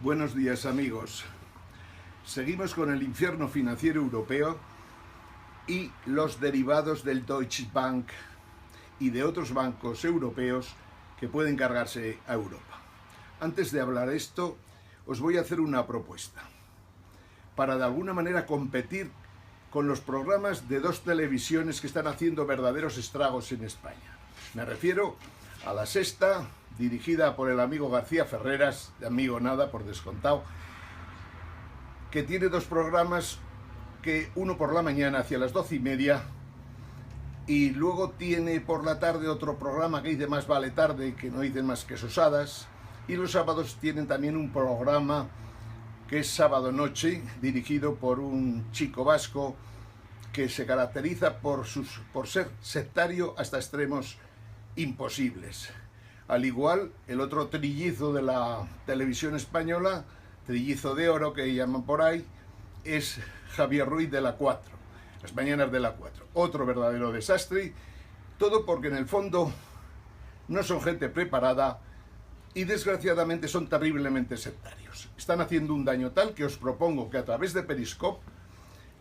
Buenos días, amigos. Seguimos con el infierno financiero europeo y los derivados del Deutsche Bank y de otros bancos europeos que pueden cargarse a Europa. Antes de hablar de esto, os voy a hacer una propuesta para de alguna manera competir con los programas de dos televisiones que están haciendo verdaderos estragos en España. Me refiero a La Sexta, dirigida por el amigo García Ferreras, de amigo nada, por descontado, que tiene dos programas, que uno por la mañana hacia las 12:30 y luego tiene por la tarde otro programa que dice Más vale tarde, que no dicen más que sosadas, y los sábados tienen también un programa que es Sábado Noche, dirigido por un chico vasco que se caracteriza por ser sectario hasta extremos imposibles. Al igual, el otro trillizo de la televisión española, trillizo de oro que llaman por ahí, es Javier Ruiz de la 4, las mañanas de la 4. Otro verdadero desastre, todo porque en el fondo no son gente preparada y desgraciadamente son terriblemente sectarios. Están haciendo un daño tal que os propongo que a través de Periscope,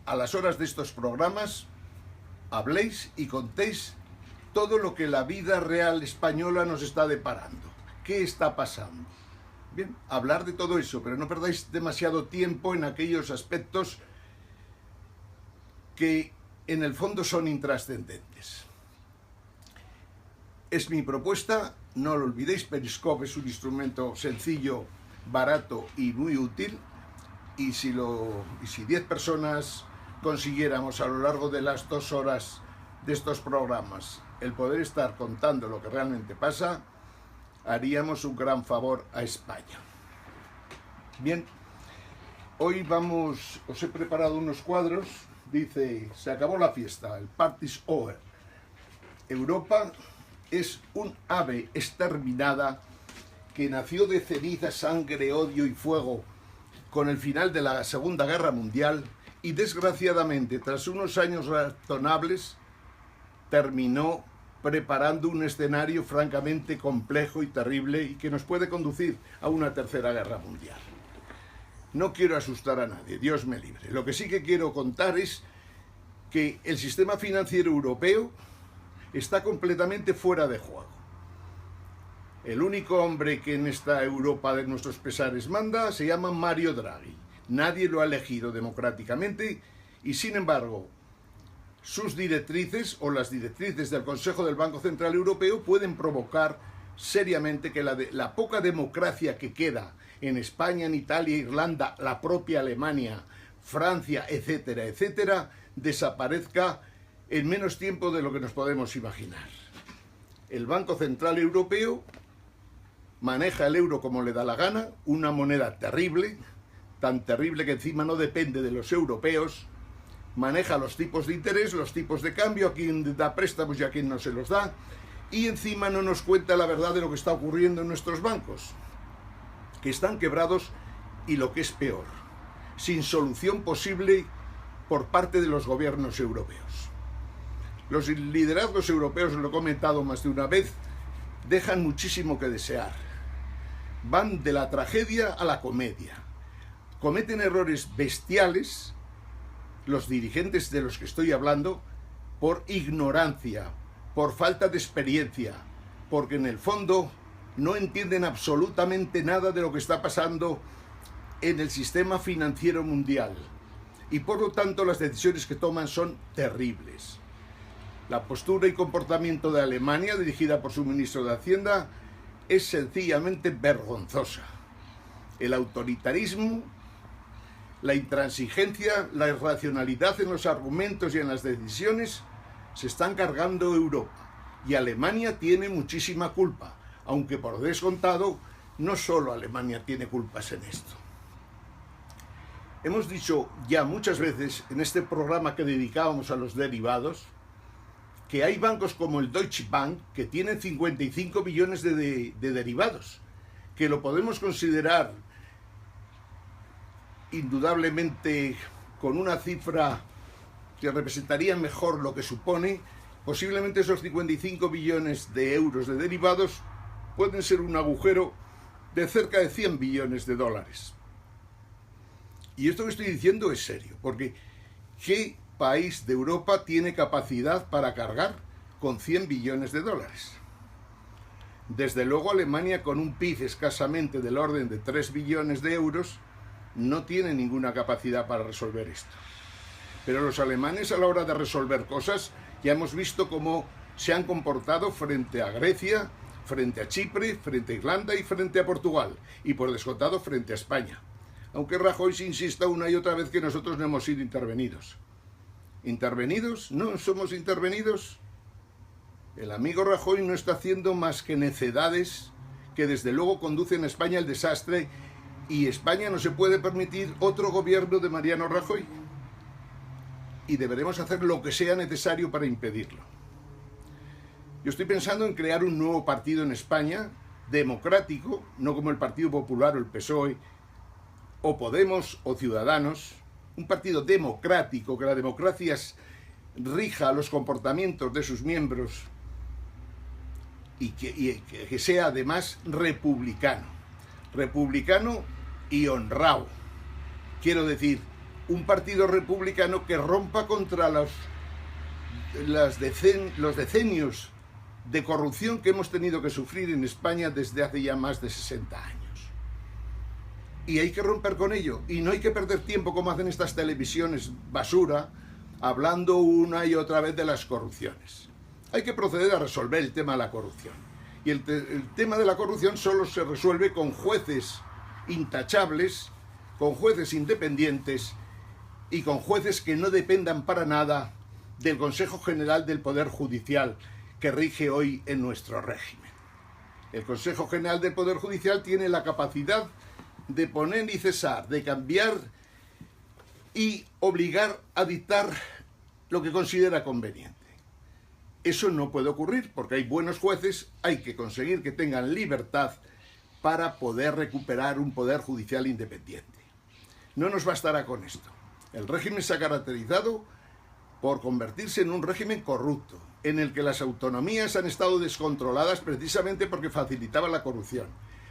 a las horas de estos programas, habléis y contéis todo lo que la vida real española nos está deparando. ¿Qué está pasando? Bien, hablar de todo eso, pero no perdáis demasiado tiempo en aquellos aspectos que en el fondo son intrascendentes. Es mi propuesta, no lo olvidéis, Periscope es un instrumento sencillo, barato y muy útil, y si 10 personas consiguiéramos a lo largo de las 2 horas de estos programas el poder estar contando lo que realmente pasa, haríamos un gran favor a España. Bien, hoy os he preparado unos cuadros. Dice: se acabó la fiesta, el party's over. Europa es un ave exterminada que nació de ceniza, sangre, odio y fuego con el final de la Segunda Guerra Mundial y desgraciadamente tras unos años razonables terminó preparando un escenario francamente complejo y terrible y que nos puede conducir a una tercera guerra mundial. No quiero asustar a nadie, Dios me libre. Lo que sí que quiero contar es que el sistema financiero europeo está completamente fuera de juego. El único hombre que en esta Europa de nuestros pesares manda se llama Mario Draghi. Nadie lo ha elegido democráticamente y, sin embargo, sus directrices o las directrices del Consejo del Banco Central Europeo pueden provocar seriamente que la poca democracia que queda en España, en Italia, Irlanda, la propia Alemania, Francia, etcétera, etcétera, desaparezca en menos tiempo de lo que nos podemos imaginar. El Banco Central Europeo maneja el euro como le da la gana, una moneda terrible, tan terrible que encima no depende de los europeos. Maneja los tipos de interés, los tipos de cambio, a quien da préstamos y a quien no se los da, y encima no nos cuenta la verdad de lo que está ocurriendo en nuestros bancos, que están quebrados y, lo que es peor, sin solución posible por parte de los gobiernos europeos. Los liderazgos europeos, lo he comentado más de una vez, dejan muchísimo que desear. Van de la tragedia a la comedia. Cometen errores bestiales los dirigentes de los que estoy hablando por ignorancia, por falta de experiencia, porque en el fondo no entienden absolutamente nada de lo que está pasando en el sistema financiero mundial y por lo tanto las decisiones que toman son terribles. La postura y comportamiento de Alemania, dirigida por su ministro de Hacienda, es sencillamente vergonzosa. El autoritarismo, la intransigencia, la irracionalidad en los argumentos y en las decisiones se están cargando Europa. Y Alemania tiene muchísima culpa, aunque por descontado no solo Alemania tiene culpas en esto. Hemos dicho ya muchas veces en este programa que dedicábamos a los derivados que hay bancos como el Deutsche Bank que tienen 55 billones de derivados, que lo podemos considerar indudablemente con una cifra que representaría mejor lo que supone. Posiblemente esos 55 billones de euros de derivados pueden ser un agujero de cerca de 100 billones de dólares. Y esto que estoy diciendo es serio, porque ¿qué país de Europa tiene capacidad para cargar con 100 billones de dólares? Desde luego Alemania, con un PIB escasamente del orden de 3 billones de euros, no tiene ninguna capacidad para resolver esto. Pero los alemanes, a la hora de resolver cosas, ya hemos visto cómo se han comportado frente a Grecia, frente a Chipre, frente a Irlanda y frente a Portugal, y por descontado frente a España. Aunque Rajoy se insista una y otra vez que nosotros no hemos sido intervenidos. ¿Intervenidos? ¿No somos intervenidos? El amigo Rajoy no está haciendo más que necedades que desde luego conducen a España al desastre, y España no se puede permitir otro gobierno de Mariano Rajoy. Y deberemos hacer lo que sea necesario para impedirlo. Yo estoy pensando en crear un nuevo partido en España, democrático, no como el Partido Popular o el PSOE, o Podemos o Ciudadanos, un partido democrático, que la democracia rija los comportamientos de sus miembros y que sea además republicano y honrado. Quiero decir, un partido republicano que rompa contra los decenios de corrupción que hemos tenido que sufrir en España desde hace ya más de 60 años. Y hay que romper con ello, y no hay que perder tiempo como hacen estas televisiones basura, hablando una y otra vez de las corrupciones. Hay que proceder a resolver el tema de la corrupción. Y el tema de la corrupción solo se resuelve con jueces intachables, con jueces independientes y con jueces que no dependan para nada del Consejo General del Poder Judicial que rige hoy en nuestro régimen. El Consejo General del Poder Judicial tiene la capacidad de poner y cesar, de cambiar y obligar a dictar lo que considera conveniente. Eso no puede ocurrir porque hay buenos jueces, hay que conseguir que tengan libertad para poder recuperar un poder judicial independiente. No nos bastará con esto. El régimen se ha caracterizado por convertirse en un régimen corrupto, en el que las autonomías han estado descontroladas precisamente porque facilitaba la corrupción.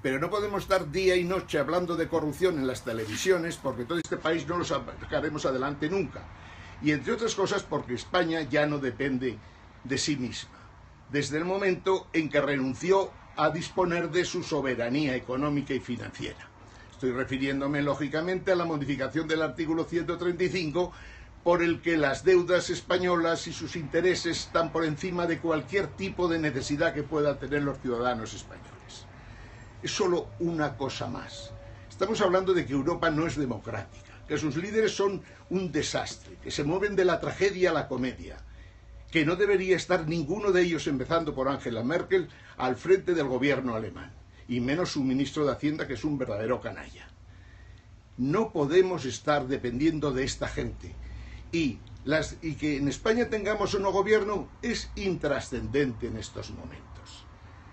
Pero no podemos estar día y noche hablando de corrupción en las televisiones, porque todo este país no lo sacaremos adelante nunca. Y entre otras cosas porque España ya no depende de sí misma, desde el momento en que renunció a disponer de su soberanía económica y financiera. Estoy refiriéndome lógicamente a la modificación del artículo 135, por el que las deudas españolas y sus intereses están por encima de cualquier tipo de necesidad que puedan tener los ciudadanos españoles. Es solo una cosa más. Estamos hablando de que Europa no es democrática, que sus líderes son un desastre, que se mueven de la tragedia a la comedia, que no debería estar ninguno de ellos, empezando por Angela Merkel, al frente del gobierno alemán, y menos su ministro de Hacienda, que es un verdadero canalla. No podemos estar dependiendo de esta gente, y que en España tengamos un nuevo gobierno es intrascendente en estos momentos.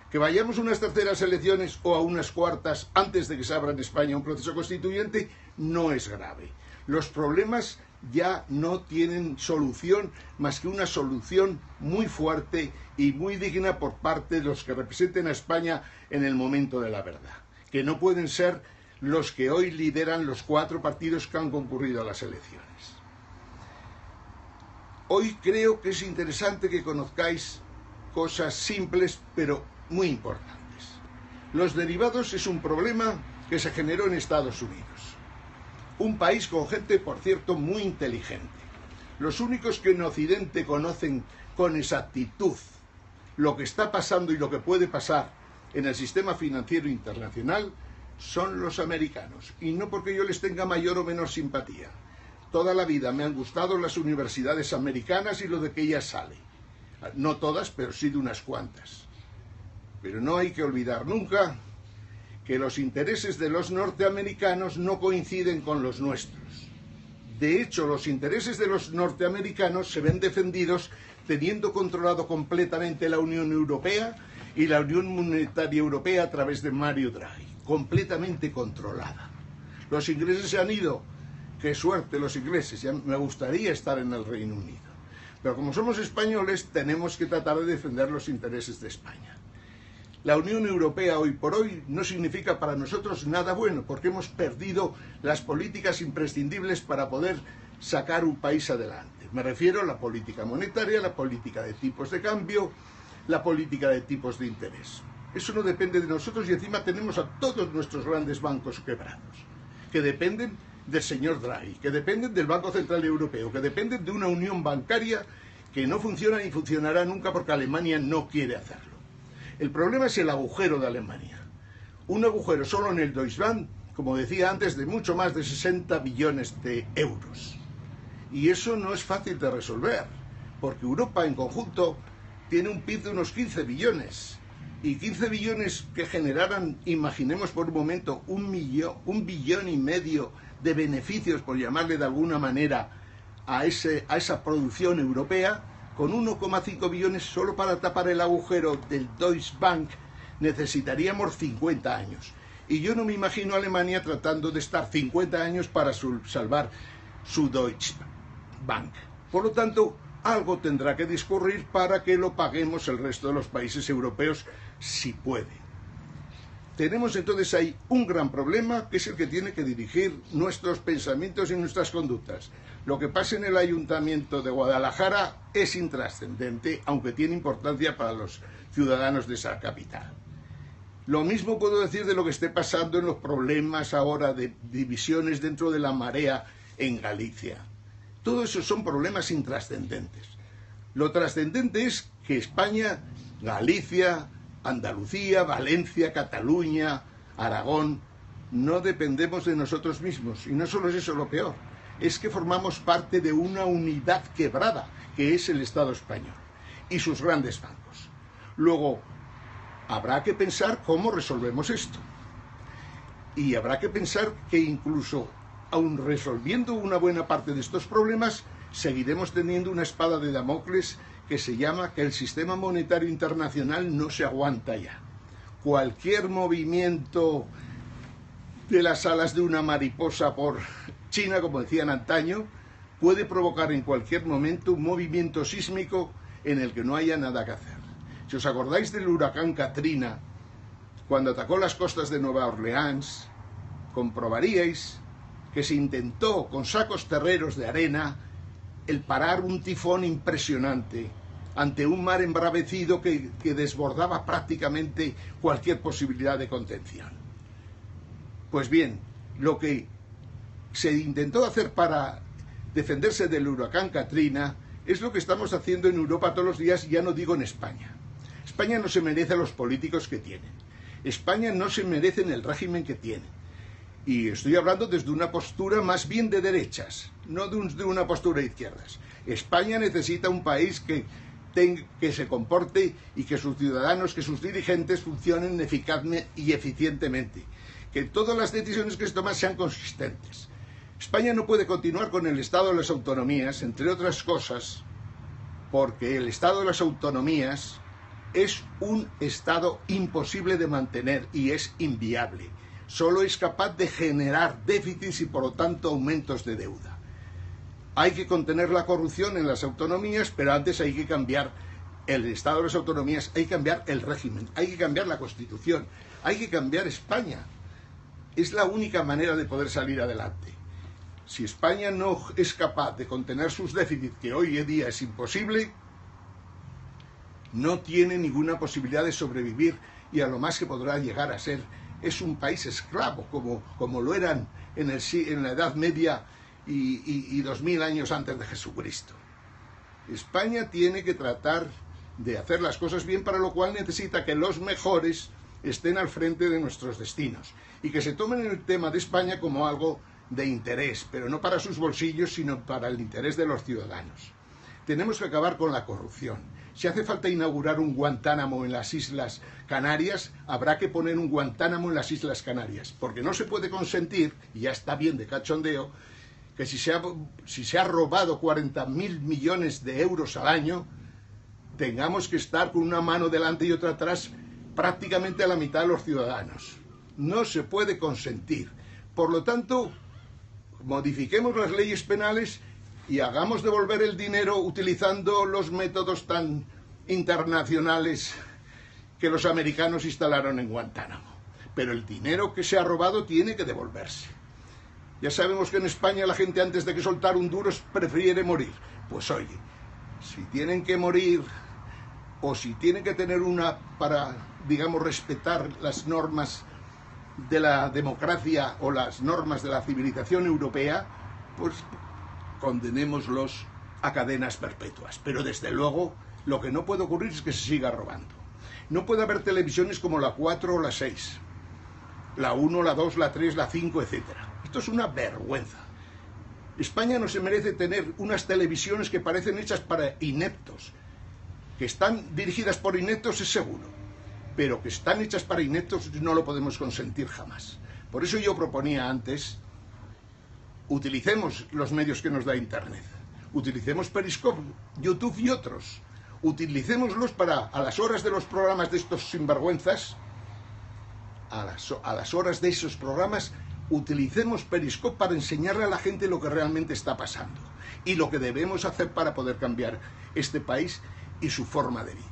Que vayamos a unas terceras elecciones o a unas cuartas antes de que se abra en España un proceso constituyente no es grave. Los problemas ya no tienen solución más que una solución muy fuerte y muy digna por parte de los que representen a España en el momento de la verdad, que no pueden ser los que hoy lideran los 4 partidos que han concurrido a las elecciones. Hoy creo que es interesante que conozcáis cosas simples pero muy importantes. Los derivados es un problema que se generó en Estados Unidos. Un país con gente, por cierto, muy inteligente. Los únicos que en Occidente conocen con exactitud lo que está pasando y lo que puede pasar en el sistema financiero internacional son los americanos. Y no porque yo les tenga mayor o menor simpatía. Toda la vida me han gustado las universidades americanas y lo de que ellas salen. No todas, pero sí de unas cuantas. Pero no hay que olvidar nunca que los intereses de los norteamericanos no coinciden con los nuestros. De hecho, los intereses de los norteamericanos se ven defendidos teniendo controlado completamente la Unión Europea y la Unión Monetaria Europea a través de Mario Draghi. Completamente controlada. Los ingleses se han ido. Qué suerte los ingleses. Ya me gustaría estar en el Reino Unido. Pero como somos españoles, tenemos que tratar de defender los intereses de España. La Unión Europea hoy por hoy no significa para nosotros nada bueno, porque hemos perdido las políticas imprescindibles para poder sacar un país adelante. Me refiero a la política monetaria, la política de tipos de cambio, la política de tipos de interés. Eso no depende de nosotros y encima tenemos a todos nuestros grandes bancos quebrados, que dependen del señor Draghi, que dependen del Banco Central Europeo, que dependen de una unión bancaria que no funciona ni funcionará nunca porque Alemania no quiere hacerlo. El problema es el agujero de Alemania. Un agujero solo en el Deutsche Bank, como decía antes, de mucho más de 60 billones de euros. Y eso no es fácil de resolver, porque Europa en conjunto tiene un PIB de unos 15 billones. Y 15 billones que generaran, imaginemos por un momento, un billón y medio de beneficios, por llamarle de alguna manera, a esa producción europea, con 1,5 billones solo para tapar el agujero del Deutsche Bank necesitaríamos 50 años. Y yo no me imagino a Alemania tratando de estar 50 años para salvar su Deutsche Bank. Por lo tanto, algo tendrá que discurrir para que lo paguemos el resto de los países europeos, si puede. Tenemos entonces ahí un gran problema, que es el que tiene que dirigir nuestros pensamientos y nuestras conductas. Lo que pasa en el Ayuntamiento de Guadalajara es intrascendente, aunque tiene importancia para los ciudadanos de esa capital. Lo mismo puedo decir de lo que esté pasando en los problemas ahora de divisiones dentro de la marea en Galicia. Todo eso son problemas intrascendentes. Lo trascendente es que España, Galicia, Andalucía, Valencia, Cataluña, Aragón, no dependemos de nosotros mismos. Y no solo es eso lo peor, es que formamos parte de una unidad quebrada, que es el Estado español y sus grandes bancos. Luego, habrá que pensar cómo resolvemos esto. Y habrá que pensar que incluso, aun resolviendo una buena parte de estos problemas, seguiremos teniendo una espada de Damocles que se llama que el sistema monetario internacional no se aguanta ya. Cualquier movimiento de las alas de una mariposa por China, como decían antaño, puede provocar en cualquier momento un movimiento sísmico en el que no haya nada que hacer. Si os acordáis del huracán Katrina, cuando atacó las costas de Nueva Orleans, comprobaríais que se intentó con sacos terreros de arena el parar un tifón impresionante ante un mar embravecido que desbordaba prácticamente cualquier posibilidad de contención. Pues bien, lo que se intentó hacer para defenderse del huracán Katrina es lo que estamos haciendo en Europa todos los días, ya no digo en España. España no se merece a los políticos que tienen. España no se merece en el régimen que tiene. Y estoy hablando desde una postura más bien de derechas, no de una postura de izquierdas. España necesita un país que se comporte y que sus ciudadanos, que sus dirigentes funcionen eficazmente y eficientemente. Que todas las decisiones que se toman sean consistentes. España no puede continuar con el Estado de las autonomías, entre otras cosas, porque el Estado de las autonomías es un Estado imposible de mantener y es inviable. Solo es capaz de generar déficits y por lo tanto aumentos de deuda. Hay que contener la corrupción en las autonomías, pero antes hay que cambiar el Estado de las autonomías, hay que cambiar el régimen, hay que cambiar la Constitución, hay que cambiar España. Es la única manera de poder salir adelante. Si España no es capaz de contener sus déficits, que hoy en día es imposible, no tiene ninguna posibilidad de sobrevivir y a lo más que podrá llegar a ser es un país esclavo, como lo eran en la Edad Media y 2000 años antes de Jesucristo. España tiene que tratar de hacer las cosas bien, para lo cual necesita que los mejores estén al frente de nuestros destinos y que se tomen el tema de España como algo de interés, pero no para sus bolsillos, sino para el interés de los ciudadanos. Tenemos que acabar con la corrupción. Si hace falta inaugurar un Guantánamo en las Islas Canarias, habrá que poner un Guantánamo en las Islas Canarias, porque no se puede consentir, y ya está bien de cachondeo, que si se ha robado 40.000 millones de euros al año, tengamos que estar con una mano delante y otra atrás prácticamente a la mitad de los ciudadanos. No se puede consentir. Por lo tanto, modifiquemos las leyes penales y hagamos devolver el dinero utilizando los métodos tan internacionales que los americanos instalaron en Guantánamo. Pero el dinero que se ha robado tiene que devolverse. Ya sabemos que en España la gente antes de que soltar un duro prefiere morir. Pues oye, si tienen que morir o si tienen que tener una para, digamos, respetar las normas de la democracia o las normas de la civilización europea, pues condenémoslos a cadenas perpetuas. Pero desde luego lo que no puede ocurrir es que se siga robando. No puede haber televisiones como la 4 o la 6, la 1, la 2, la 3, la 5, etc. Esto es una vergüenza. España no se merece tener unas televisiones que parecen hechas para ineptos. Que están dirigidas por ineptos es seguro, pero que están hechas para ineptos no lo podemos consentir jamás. Por eso yo proponía antes, utilicemos los medios que nos da Internet, utilicemos Periscope, YouTube y otros, utilicémoslos para, a las horas de los programas de estos sinvergüenzas, a las horas de esos programas, utilicemos Periscope para enseñarle a la gente lo que realmente está pasando y lo que debemos hacer para poder cambiar este país y su forma de vida.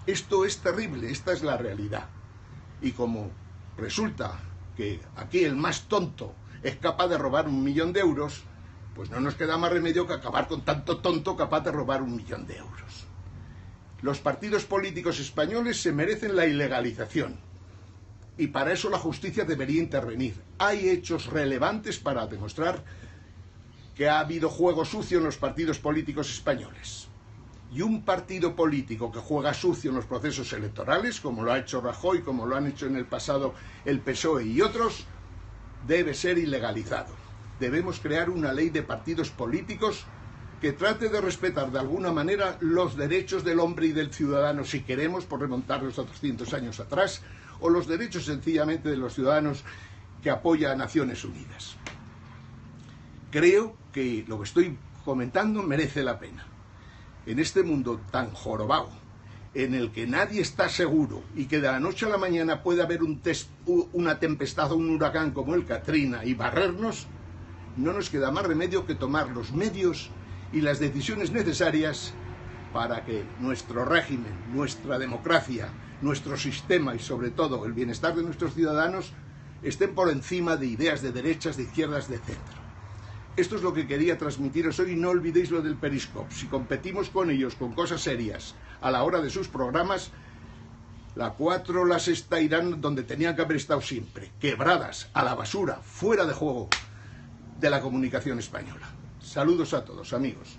Esto es terrible, esta es la realidad. Y como resulta que aquí el más tonto es capaz de robar 1 millón de euros, pues no nos queda más remedio que acabar con tanto tonto capaz de robar 1 millón de euros. Los partidos políticos españoles se merecen la ilegalización. Y para eso la justicia debería intervenir. Hay hechos relevantes para demostrar que ha habido juego sucio en los partidos políticos españoles. Y un partido político que juega sucio en los procesos electorales, como lo ha hecho Rajoy, como lo han hecho en el pasado el PSOE y otros, debe ser ilegalizado. Debemos crear una ley de partidos políticos que trate de respetar de alguna manera los derechos del hombre y del ciudadano, si queremos, por remontarlos a 200 años atrás, o los derechos sencillamente de los ciudadanos que apoya a Naciones Unidas. Creo que lo que estoy comentando merece la pena. En este mundo tan jorobado, en el que nadie está seguro y que de la noche a la mañana puede haber una tempestad o un huracán como el Katrina y barrernos, no nos queda más remedio que tomar los medios y las decisiones necesarias para que nuestro régimen, nuestra democracia, nuestro sistema y sobre todo el bienestar de nuestros ciudadanos estén por encima de ideas de derechas, de izquierdas, de centro. Esto es lo que quería transmitiros hoy. No olvidéis lo del Periscope. Si competimos con ellos con cosas serias a la hora de sus programas, la 4, la 6 irán donde tenían que haber estado siempre, quebradas, a la basura, fuera de juego de la comunicación española. Saludos a todos, amigos.